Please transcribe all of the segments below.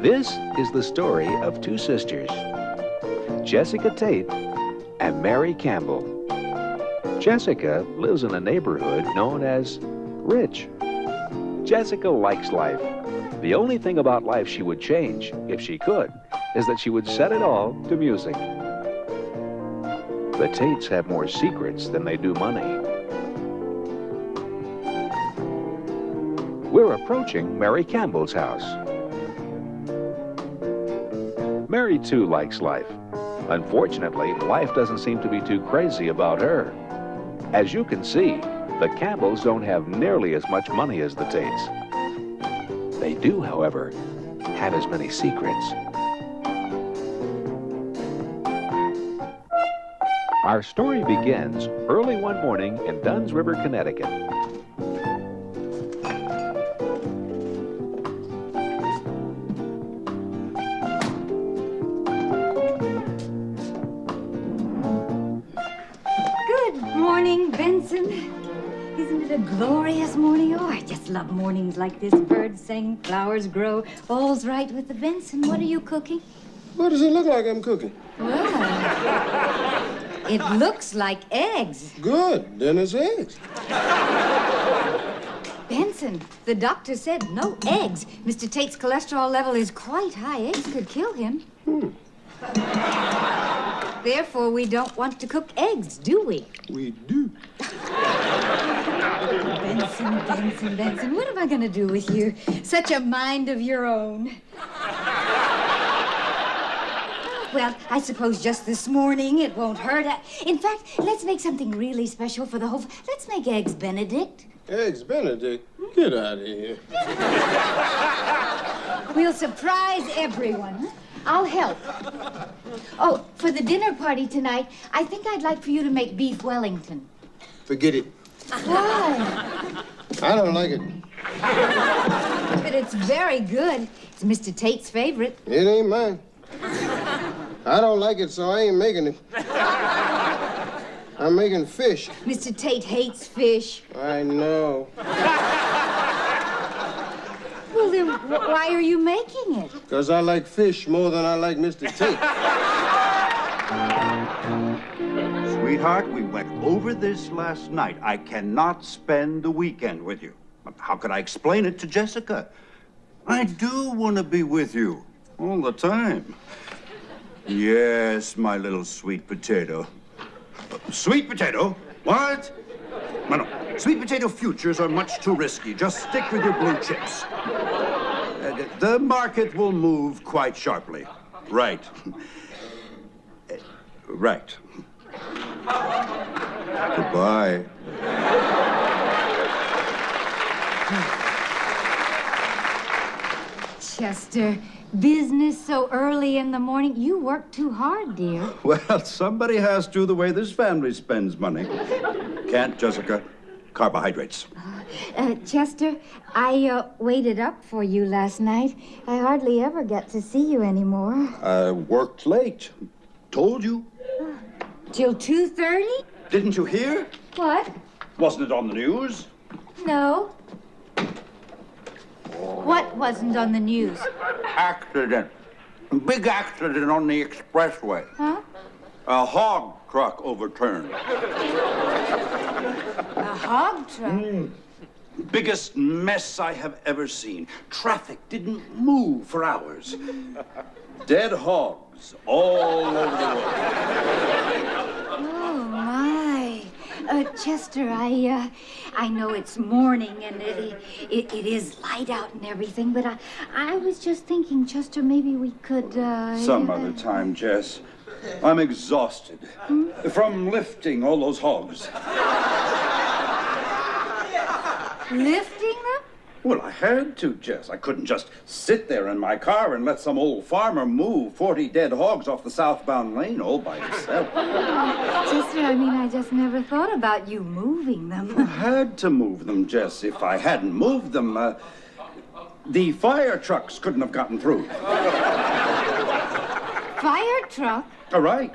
This is the story of two sisters, Jessica Tate and Mary Campbell. Jessica lives in a neighborhood known as Rich. Jessica likes life. The only thing about life she would change, if she could, is that she would set it all to music. The Tates have more secrets than they do money. We're approaching Mary Campbell's house. Mary, too, likes life. Unfortunately, life doesn't seem to be too crazy about her. As you can see, the Campbells don't have nearly as much money as the Tates. They do, however, have as many secrets. Our story begins early one morning in Dunn's River, Connecticut. Good morning, Benson. Isn't it a glorious morning? Oh, I just love mornings like this. Birds sing, flowers grow, all's right with the Benson. What are you cooking? What does it look like I'm cooking? Well, it looks like eggs. Good, then it's eggs. Benson, the doctor said no eggs. Mr. Tate's cholesterol level is quite high. Eggs could kill him. Therefore, we don't want to cook eggs, do we? We do. Benson, what am I going to do with you? Such a mind of your own. Well, I suppose just this morning it won't hurt. In fact, let's make something really special for the whole... Let's make Eggs Benedict. Eggs Benedict? Get out of here. We'll surprise everyone. I'll help. Oh, for the dinner party tonight, I think I'd like for you to make beef Wellington. Forget it. Why? I don't like it. But it's very good. It's Mr. Tate's favorite. It ain't mine. I don't like it, so I ain't making it. I'm making fish. Mr. Tate hates fish. I know. Well, then why are you making it? Because I like fish more than I like Mr. Tate. Sweetheart, we went over this last night. I cannot spend the weekend with you. How could I explain it to Jessica? I do want to be with you all the time. Yes, my little sweet potato. Sweet potato? What? No. Sweet potato futures are much too risky. Just stick with your blue chips. The market will move quite sharply. Right. Right. Goodbye. Chester, business so early in the morning. You work too hard, dear. Well, somebody has to the way this family spends money. Can't, Jessica. Carbohydrates. Chester, I waited up for you last night. I hardly ever get to see you anymore. I worked late. Told you. Till 2:30? Didn't you hear? What? Wasn't it on the news? No. What wasn't on the news? Accident. Big accident on the expressway. Huh? A hog truck overturned. A hog truck? Biggest mess I have ever seen. Traffic didn't move for hours. Dead hogs all over the road. Oh, my. Chester, I know it's morning and it is light out and everything, but I was just thinking, Chester, maybe we could, Some other time, Jess. I'm exhausted from lifting all those hogs. Lifting them? Well, I had to, Jess. I couldn't just sit there in my car and let some old farmer move 40 dead hogs off the southbound lane all by himself. Chester, I just never thought about you moving them. I had to move them, Jess. If I hadn't moved them, the fire trucks couldn't have gotten through. Fire truck? All right.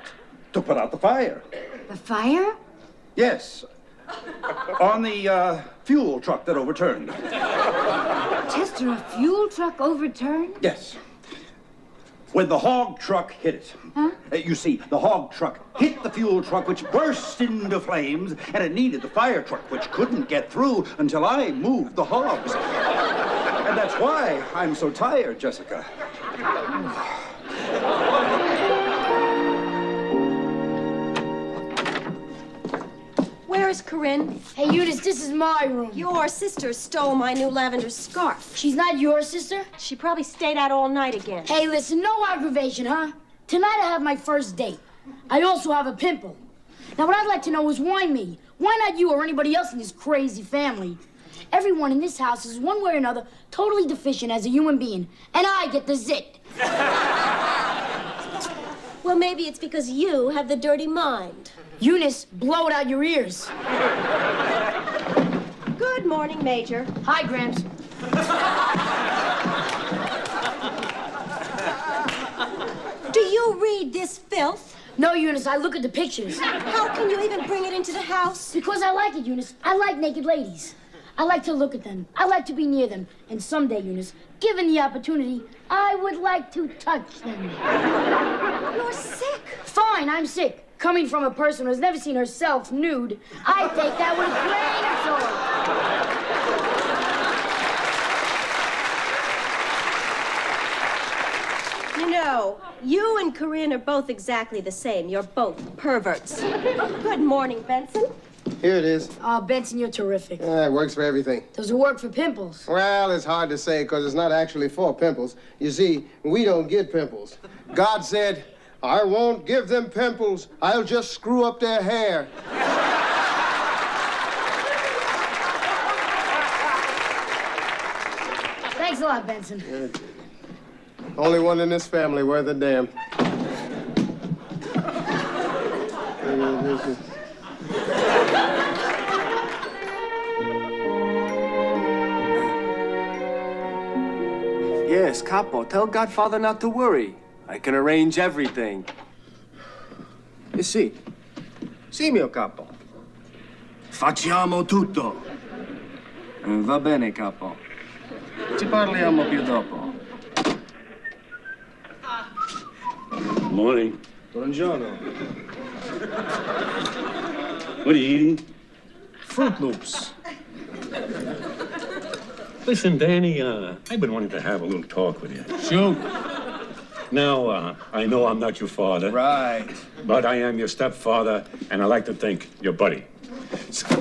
To put out the fire. The fire? Yes. On the fuel truck that overturned. Chester, a fuel truck overturned? Yes. When the hog truck hit it. Huh? You see, the hog truck hit the fuel truck, which burst into flames, and it needed the fire truck, which couldn't get through until I moved the hogs. And that's why I'm so tired, Jessica. Where's Corinne? Hey, Eunice, this is my room. Your sister stole my new lavender scarf. She's not your sister? She probably stayed out all night again. Hey, listen, no aggravation, huh? Tonight I have my first date. I also have a pimple. Now, what I'd like to know is why me? Why not you or anybody else in this crazy family? Everyone in this house is one way or another totally deficient as a human being, and I get the zit. Well, maybe it's because you have the dirty mind. Eunice, blow it out your ears. Good morning, Major. Hi, Gramps. Do you read this filth? No, Eunice, I look at the pictures. How can you even bring it into the house? Because I like it, Eunice. I like naked ladies. I like to look at them. I like to be near them. And someday, Eunice, given the opportunity, I would like to touch them. You're sick. Fine, I'm sick. Coming from a person who has never seen herself nude, I take that with a grain of salt. You know, you and Corinne are both exactly the same. You're both perverts. Good morning, Benson. Here it is. Oh, Benson, you're terrific. It works for everything. Does it work for pimples? Well, it's hard to say because it's not actually for pimples. You see, we don't get pimples. God said, I won't give them pimples. I'll just screw up their hair. Thanks a lot, Benson. Only one in this family worth a damn. Yes, Capo, tell Godfather not to worry. I can arrange everything. Sì. Sì, mio capo. Facciamo tutto. Va bene, Capo. Ci parliamo più dopo. Morning. Buongiorno. What are you eating? Fruit Loops. Listen, Danny, I've been wanting to have a little talk with you. Shoot. Now, I know I'm not your father. Right. But I am your stepfather, and I like to think your buddy.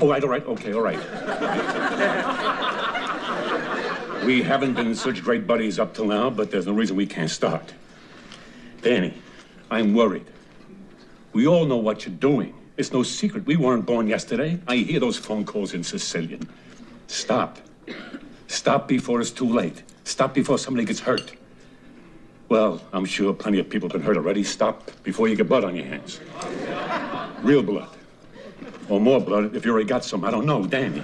All right, okay, all right. We haven't been such great buddies up till now, but there's no reason we can't start. Danny, I'm worried. We all know what you're doing. It's no secret. We weren't born yesterday. I hear those phone calls in Sicilian. Stop. Stop before it's too late. Stop before somebody gets hurt. Well, I'm sure plenty of people have been hurt already. Stop before you get blood on your hands. Real blood. Or more blood if you already got some. I don't know. Danny.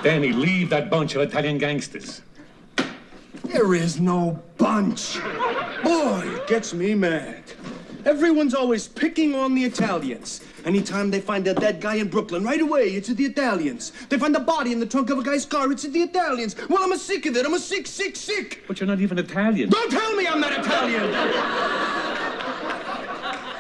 Danny, leave that bunch of Italian gangsters. There is no bunch. Boy, it gets me mad. Everyone's always picking on the Italians. Anytime they find a dead guy in Brooklyn, right away, it's the Italians. They find a body in the trunk of a guy's car, it's the Italians. Well, I'm sick of it. I'm sick. But you're not even Italian. Don't tell me I'm not Italian.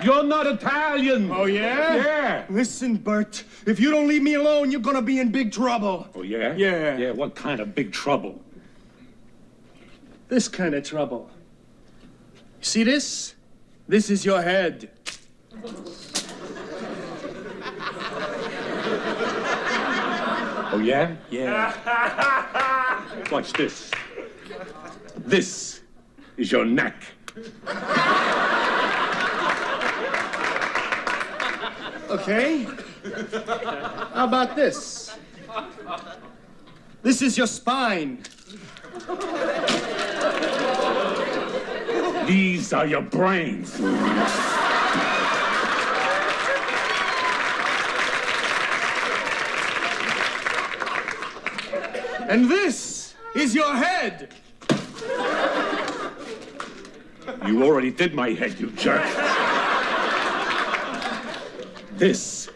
You're not Italian. Oh, yeah? Yeah. Listen, Bert, if you don't leave me alone, you're gonna be in big trouble. Oh, yeah? Yeah. Yeah, what kind of big trouble? This kind of trouble. You see this? This is your head. Oh, yeah? Yeah. Watch this. This is your neck. Okay. How about this? This is your spine. These are your brains. And this is your head. You already did my head, you jerk. This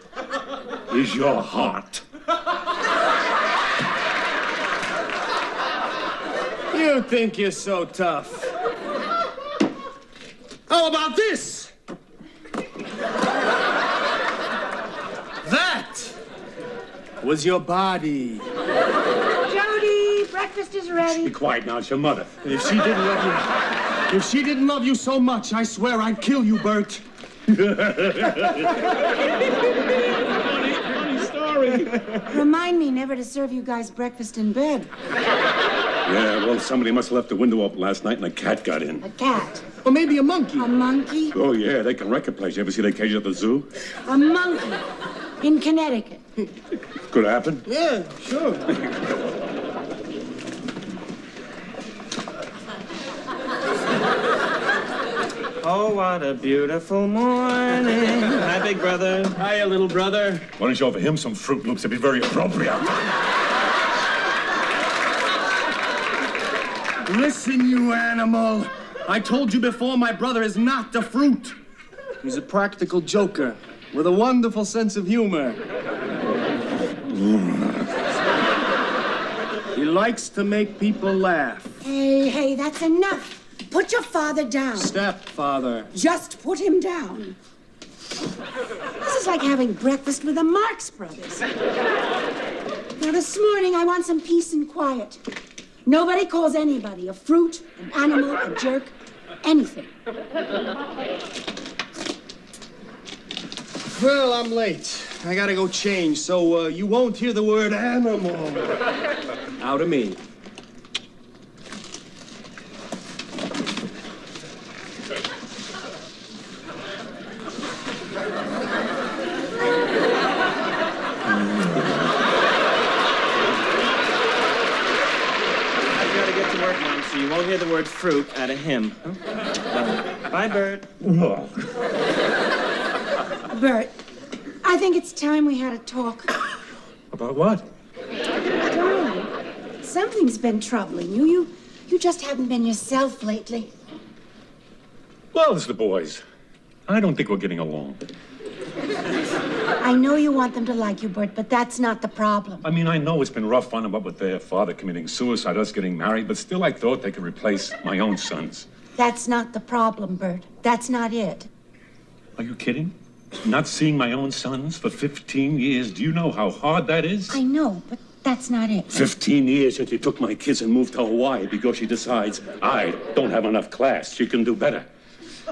is your heart. You think you're so tough. How about this? That was your body. Jody, breakfast is ready. Be quiet now, it's your mother. If she didn't love you so much, I swear I'd kill you, Bert. Funny story. Remind me never to serve you guys breakfast in bed. Yeah, well, somebody must have left the window open last night and a cat got in. A cat. Or maybe a monkey. A monkey? Oh, yeah, they can wreck a place. You ever see the cage at the zoo? A monkey. In Connecticut. Could happen. Yeah, sure. Oh, what a beautiful morning. Hi, big brother. Hiya, little brother. Why don't you offer him some Fruit Loops? It'd be very appropriate. Listen, you animal. I told you before, my brother is not the fruit. He's a practical joker with a wonderful sense of humor. He likes to make people laugh. Hey, that's enough. Put your father down. Stepfather. Just put him down. This is like having breakfast with the Marx Brothers. Now, this morning, I want some peace and quiet. Nobody calls anybody a fruit, an animal, a jerk, anything. Well, I'm late. I gotta go change, so you won't hear the word animal out of me. So you won't hear the word fruit out of him. Bye, Bert. Bert, I think it's time we had a talk. About what? Darling, something's been troubling you. You just haven't been yourself lately. Well, it's the boys. I don't think we're getting along. I know you want them to like you, Bert, but that's not the problem. I mean, I know it's been rough on them, what with their father committing suicide, us getting married, but still I thought they could replace my own sons. That's not the problem, Bert. That's not it. Are you kidding? Not seeing my own sons for 15 years. Do you know how hard that is? I know, but that's not it. 15 years since she took my kids and moved to Hawaii because she decides I don't have enough class. She can do better.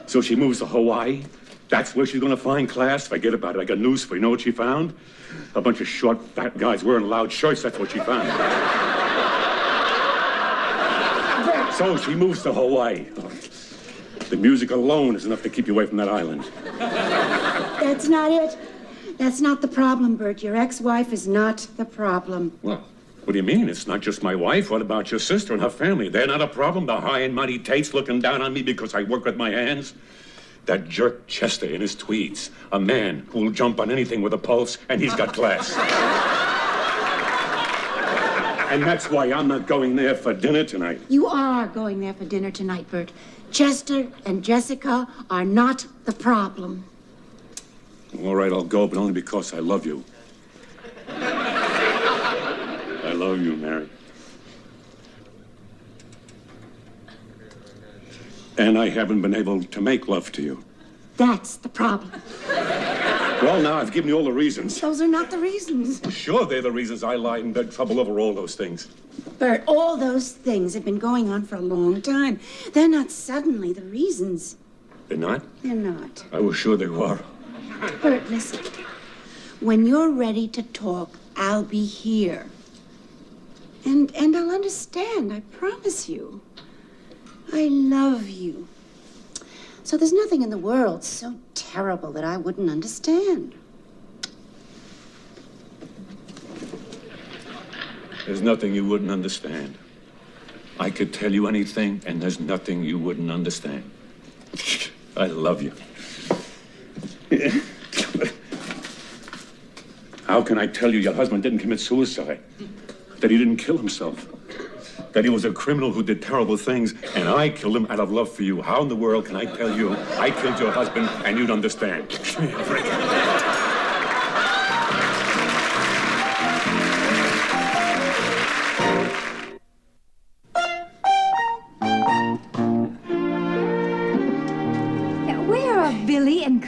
So she moves to Hawaii. That's where she's going to find class. Forget about it. I got news for you. You know what she found? A bunch of short, fat guys wearing loud shirts. That's what she found. So she moves to Hawaii. The music alone is enough to keep you away from that island. That's not it. That's not the problem, Bert. Your ex-wife is not the problem. Well, what do you mean? It's not just my wife. What about your sister and her family? They're not a problem? The high and mighty Tates looking down on me because I work with my hands? That jerk Chester in his tweeds. A man who will jump on anything with a pulse, and he's got class. And that's why I'm not going there for dinner tonight. You are going there for dinner tonight, Bert. Chester and Jessica are not the problem. All right, I'll go, but only because I love you. I love you, Mary. And I haven't been able to make love to you. That's the problem. Well, now I've given you all the reasons. Those are not the reasons. Sure, they're the reasons I lied and begged trouble over all those things. Bert, all those things have been going on for a long time. They're not suddenly the reasons. They're not? They're not. I was sure they were. Bert, listen. When you're ready to talk, I'll be here. And I'll understand, I promise you. I love you. So there's nothing in the world so terrible that I wouldn't understand. There's nothing you wouldn't understand. I could tell you anything, and there's nothing you wouldn't understand. I love you. How can I tell you your husband didn't commit suicide? That he didn't kill himself? That he was a criminal who did terrible things, and I killed him out of love for you? How in the world can I tell you I killed your husband and you'd understand?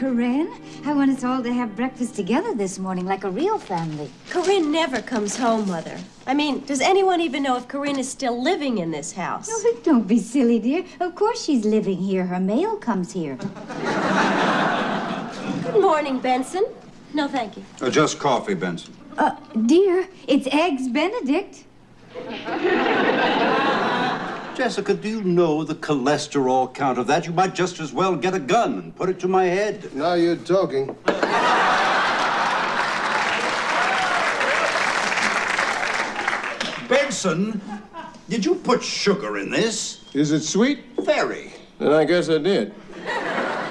Corinne. I want us all to have breakfast together this morning like a real family. Corinne never comes home, Mother. I mean, does anyone even know if Corinne is still living in this house? Oh, don't be silly, dear. Of course she's living here. Her mail comes here. Good morning, Benson. No, thank you. Just coffee, Benson. Dear, it's Eggs Benedict. Jessica, do you know the cholesterol count of that? You might just as well get a gun and put it to my head. Now you're talking. Benson, did you put sugar in this? Is it sweet? Very. Then I guess I did.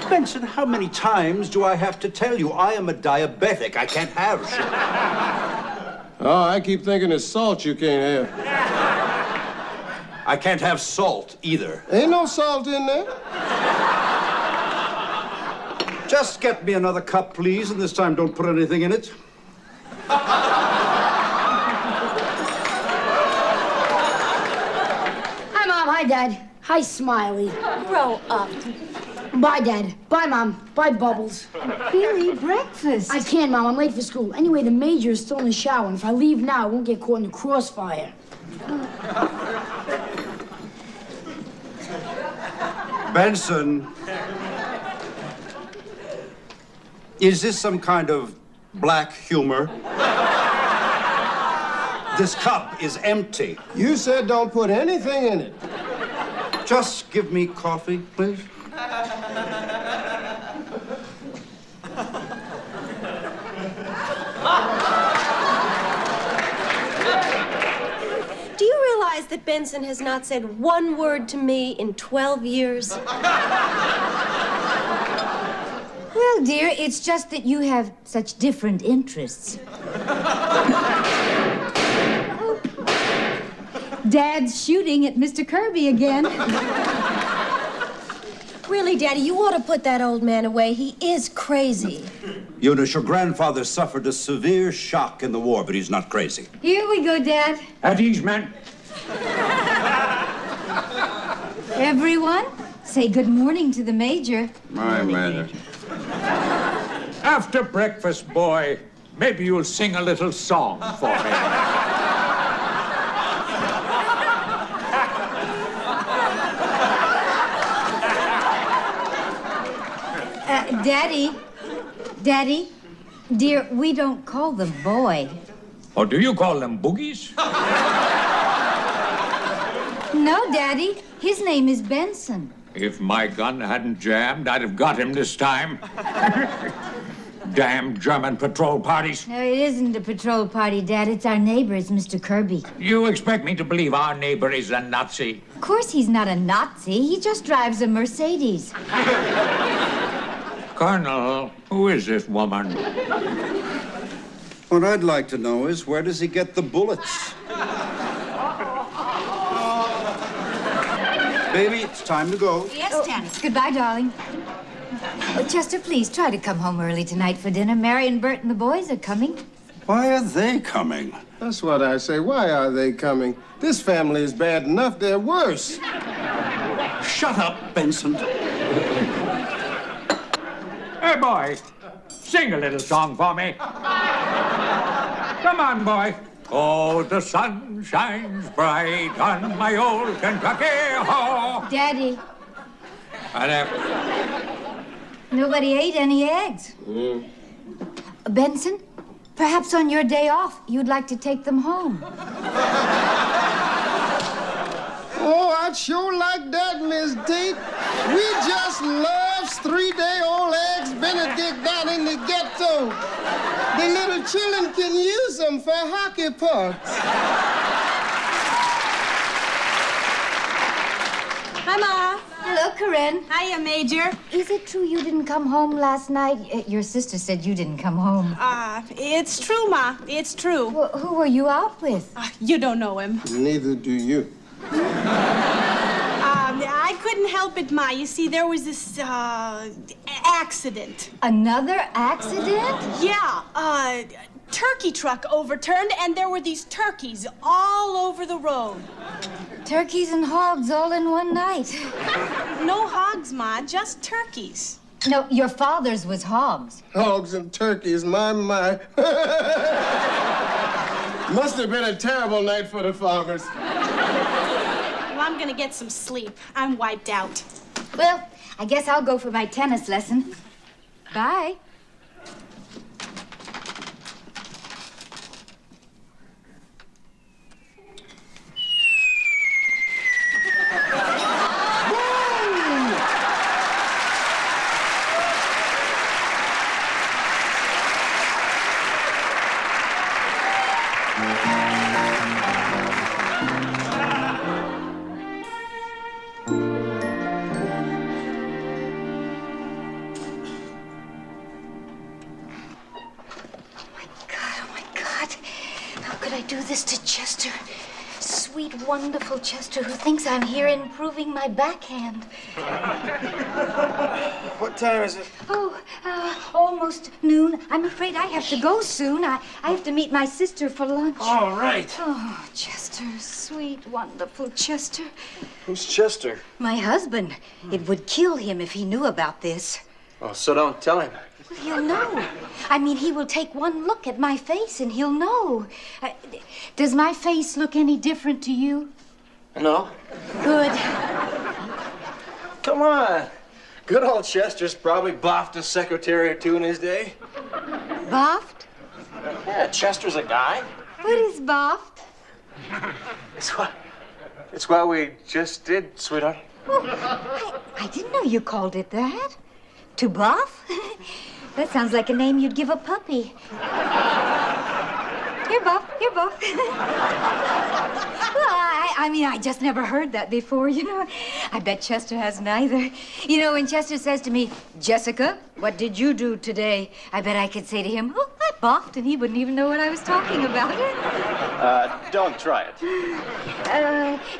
Benson, how many times do I have to tell you I am a diabetic? I can't have sugar. Oh, I keep thinking it's salt you can't have. I can't have salt either. Ain't no salt in there. Just get me another cup, please, and this time don't put anything in it. Hi, Mom. Hi, Dad. Hi, Smiley. Grow up. Bye, Dad. Bye, Mom. Bye, Bubbles. Billy, breakfast. I can't, Mom. I'm late for school. Anyway, the Major is still in the shower, and if I leave now, I won't get caught in the crossfire. Benson, is this some kind of black humor? This cup is empty. You said don't put anything in it. Just give me coffee, please. Do you realize that Benson has not said one word to me in 12 years? Well, dear, it's just that you have such different interests. Dad's shooting at Mr. Kirby again. Really, Daddy, you ought to put that old man away. He is crazy. Eunice, your grandfather suffered a severe shock in the war, but he's not crazy. Here we go, Dad. At ease, men. Everyone, say good morning to the Major. My man. After breakfast, boy, maybe you'll sing a little song for me. Daddy, dear, we don't call them boy. Or do you call them boogies? No, Daddy, his name is Benson. If my gun hadn't jammed, I'd have got him this time. Damn German patrol parties. No, it isn't a patrol party, Dad. It's our neighbor, it's Mr. Kirby. You expect me to believe our neighbor is a Nazi? Of course he's not a Nazi. He just drives a Mercedes. Colonel, who is this woman? What I'd like to know is, where does he get the bullets? Baby, it's time to go. Yes, Daddy. Goodbye, darling. Chester, please try to come home early tonight for dinner. Mary and Bert and the boys are coming. Why are they coming? That's what I say. Why are they coming? This family is bad enough. They're worse. Shut up, Benson. Hey, boy, sing a little song for me. Come on, boy. Oh, the sun shines bright on my old Kentucky. Oh. Daddy, And, nobody ate any eggs. Benson, perhaps on your day off, you'd like to take them home. Oh, I'd sure like that, Miss Tate. We just loves 3-day-old Eggs Benedict down in the ghetto. The little children can use them for hockey pucks. Hi, Ma. Hello, Corinne. Hiya, Major. Is it true you didn't come home last night? Your sister said you didn't come home. It's true, Ma. It's true. Well, who were you out with? You don't know him. Neither do you. I couldn't help it, Ma. You see, there was this, accident. Another accident? Yeah, turkey truck overturned, and there were these turkeys all over the road. Turkeys and hogs all in one night. No hogs, Ma, just turkeys. No, your father's was hogs. Hogs and turkeys, my. Must have been a terrible night for the farmers. Well, I'm gonna get some sleep. I'm wiped out. Well, I guess I'll go for my tennis lesson. Bye. Do this to Chester. Sweet, wonderful Chester, who thinks I'm here improving my backhand. What time is it? Oh, almost noon. I'm afraid I have to go soon. I have to meet my sister for lunch. All right. Oh, Chester, sweet, wonderful Chester. Who's Chester? My husband. It would kill him if he knew about this. Oh, so don't tell him. Well, he'll know. I mean, he will take one look at my face and he'll know. Does my face look any different to you? No. Good. Come on. Good old Chester's probably boffed a secretary or two in his day. Boffed? Yeah, Chester's a guy. What is boffed? It's what we just did, sweetheart. Oh, I didn't know you called it that. To buff? That sounds like a name you'd give a puppy. Here, Buff. Here, Buff. Well, I mean, I just never heard that before, you know. I bet Chester hasn't either. You know, when Chester says to me, Jessica, what did you do today? I bet I could say to him, oh, I buffed, and he wouldn't even know what I was talking about. Don't try it.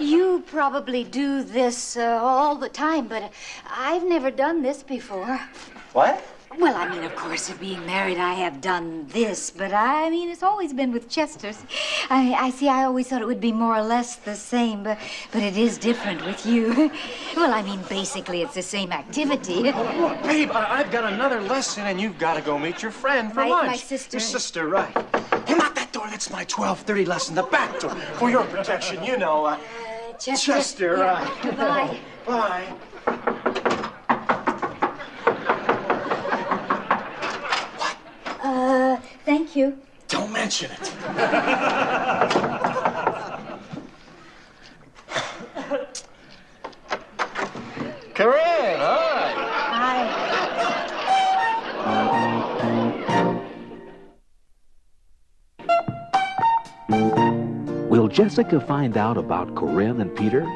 You probably do this all the time, but I've never done this before. What? Well, I mean, of course, of being married, I have done this, but I mean, it's always been with Chester's. I always thought it would be more or less the same, but it is different with you. Well, I mean, basically, it's the same activity. Oh, look, babe, I've got another lesson, and you've got to go meet your friend for lunch. My sister. Your sister, right. Hey, not that door. That's my 12:30 lesson, the back door. For your protection, you know. Chester, right. Bye. Bye. Thank you. Don't mention it. Corinne, hi. Hi. Will Jessica find out about Corinne and Peter?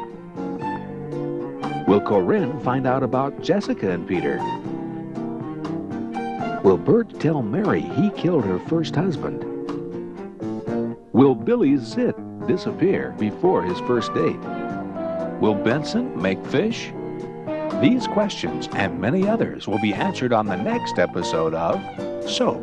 Will Corinne find out about Jessica and Peter? Will Bert tell Mary he killed her first husband? Will Billy's zit disappear before his first date? Will Benson make fish? These questions and many others will be answered on the next episode of Soap.